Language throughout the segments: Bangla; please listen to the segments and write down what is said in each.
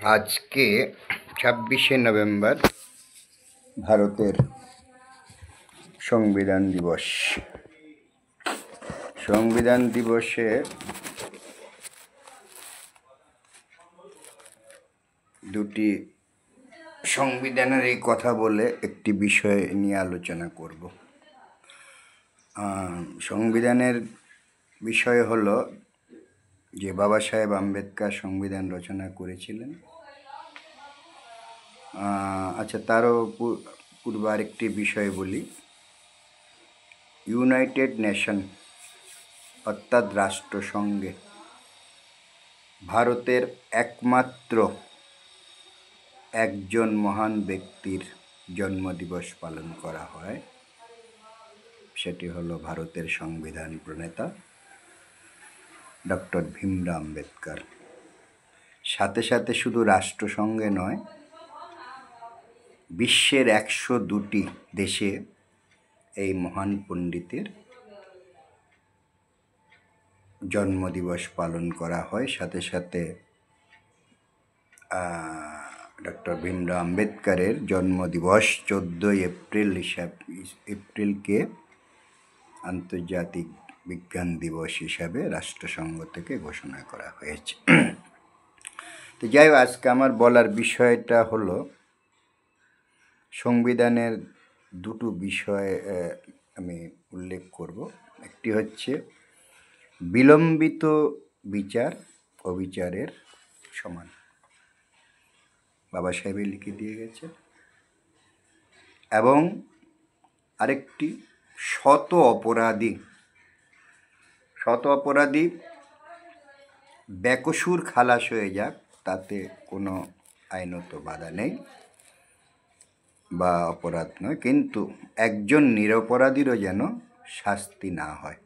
আজকে 26শে নভেম্বর ভারতের সংবিধান দিবস। সংবিধান দিবসে দুটি সংবিধানের এই কথা বলে একটি বিষয় নিয়ে আলোচনা করব। সংবিধানের বিষয় হলো যে বাবা সাহেব আম্বেদকর সংবিধান রচনা করেছিলেন। আচ্ছা, তারও পূর্বে আরেকটি বিষয় বলি। ইউনাইটেড নেশন অর্থাৎ রাষ্ট্রসংঘে ভারতের একমাত্র একজন মহান ব্যক্তির জন্মদিবস পালন করা হয়, সেটি হলো ভারতের সংবিধান প্রণেতা ডক্টর ভীমরাও আম্বেদকর। সাথে সাথে শুধু রাষ্ট্রসংঘে নয়, বিশ্বের 102টি দেশে এই মহান পণ্ডিতের জন্মদিবস পালন করা হয়। সাথে সাথে ডক্টর ভীমরাও আম্বেদকরের জন্মদিবস 14 এপ্রিলকে আন্তর্জাতিক বিজ্ঞান দিবস হিসাবে রাষ্ট্রসংঘ থেকে ঘোষণা করা হয়েছে। তো যাই হোক, আজকে আমার বলার বিষয়টা হলো সংবিধানের দুটো বিষয় আমি উল্লেখ করব। একটি হচ্ছে বিলম্বিত বিচার অবিচারের সমান, বাবা সাহেব লিখে দিয়ে গেছে, এবং আরেকটি শত অপরাধী বেকসুর খালাস হয়ে যাক, তাতে কোনো আইনত বাধা নেই বা অপরাধ নয়, কিন্তু একজন নিরপরাধীরও যেন শাস্তি না হয়।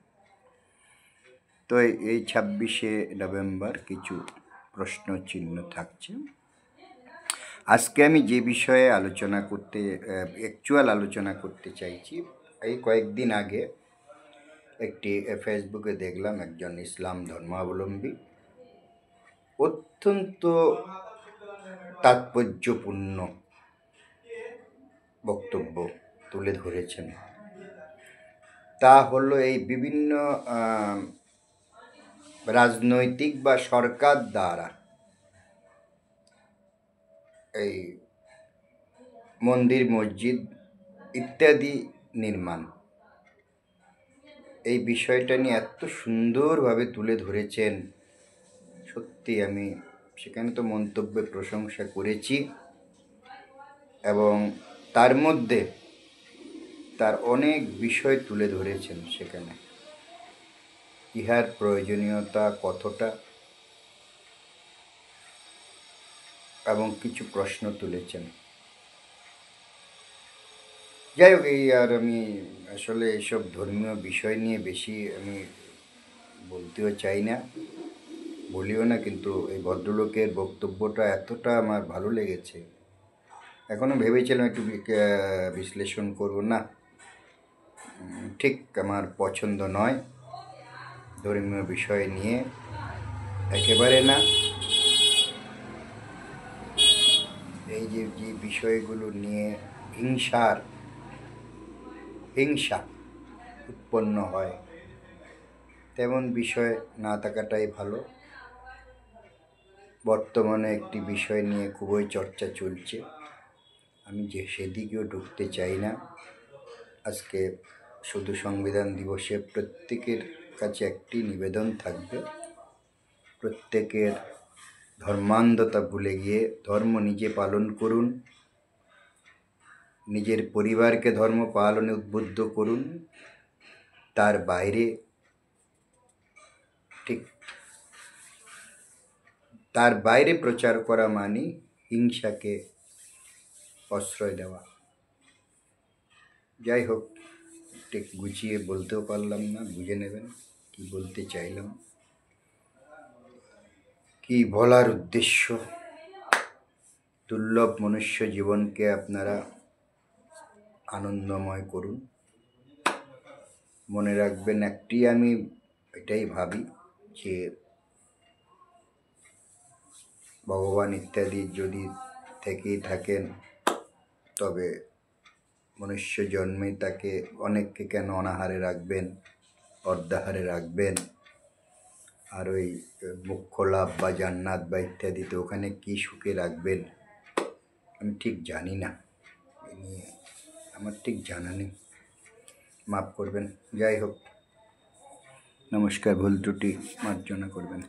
তো এই 26শে নভেম্বর কিছু প্রশ্ন চিহ্ন থাকছে। আজকে আমি যে বিষয়ে আলোচনা করতে চাইছি, এই কয়েকদিন আগে একটি ফেসবুকে দেখলাম একজন ইসলাম ধর্মাবলম্বী অত্যন্ত তাৎপর্যপূর্ণ বক্তব্য তুলে ধরেছেন। তা হলো এই বিভিন্ন রাজনৈতিক বা সরকার দ্বারা এই মন্দির মসজিদ ইত্যাদি নির্মাণ, এই বিষয়টা নিয়ে এত সুন্দরভাবে তুলে ধরেছেন। সত্যি আমি সেখানে তো মন্তব্যে প্রশংসা করেছি, এবং তার মধ্যে তার অনেক বিষয় তুলে ধরেছেন সেখানে, ইহার প্রয়োজনীয়তা কতটা, এবং কিছু প্রশ্ন তুলেছেন। যাই হোক, আমি আসলে এইসব ধর্মীয় বিষয় নিয়ে বেশি আমি বলতেও চাই না, বলিও না, কিন্তু এই ভদ্রলোকের বক্তব্যটা এতটা আমার ভালো লেগেছে, এখনও ভেবেছিলাম একটু বিশ্লেষণ করব, না ঠিক আমার পছন্দ নয় ধর্মীয় বিষয় নিয়ে, একেবারে না। এই যে বিষয়গুলো নিয়ে হিংসা উৎপন্ন হয়, তেমন বিষয় না থাকাটাই ভালো। বর্তমানে একটি বিষয় নিয়ে খুবই চর্চা চলছে, আমি সেদিকেও ঢুকতে চাই না। আজকে শুধু সংবিধান দিবসে প্রত্যেকের কাছে একটি নিবেদন থাকবে, প্রত্যেকের ধর্মান্ধতা ভুলে গিয়ে ধর্ম নিজে পালন করুন, নিজের পরিবারকে ধর্ম পালনে উদ্বুদ্ধ করুন। তার বাইরে প্রচার করা মানে হিংসাকে প্রশ্রয় দেওয়া। যাই হোক, ঠিক গুছিয়ে বলতেও পারলাম না, বুঝে নেবেন কি বলতে চাইলাম, কি বলার উদ্দেশ্য। দুর্লভ মনুষ্য জীবনকে আপনারা আনন্দময় করুন। মনে রাখবেন, আমি এটাই ভাবি যে ভগবান ইত্যাদি যদি থেকেই থাকেন, তবে মনুষ্য জন্মে তাকে অনেককে কেন অনাহারে রাখবেন, অর্ধাহারে রাখবেন? আর ওই মোক্ষ লাভ বা জান্নাত বা ইত্যাদিতে ওখানে কি সুখে রাখবেন আমি ঠিক জানি না। এ নিয়ে আমার ঠিক জানা নেই, মাফ করবেন। যাই হোক, নমস্কার, ভুল ত্রুটি মার্জনা করবেন।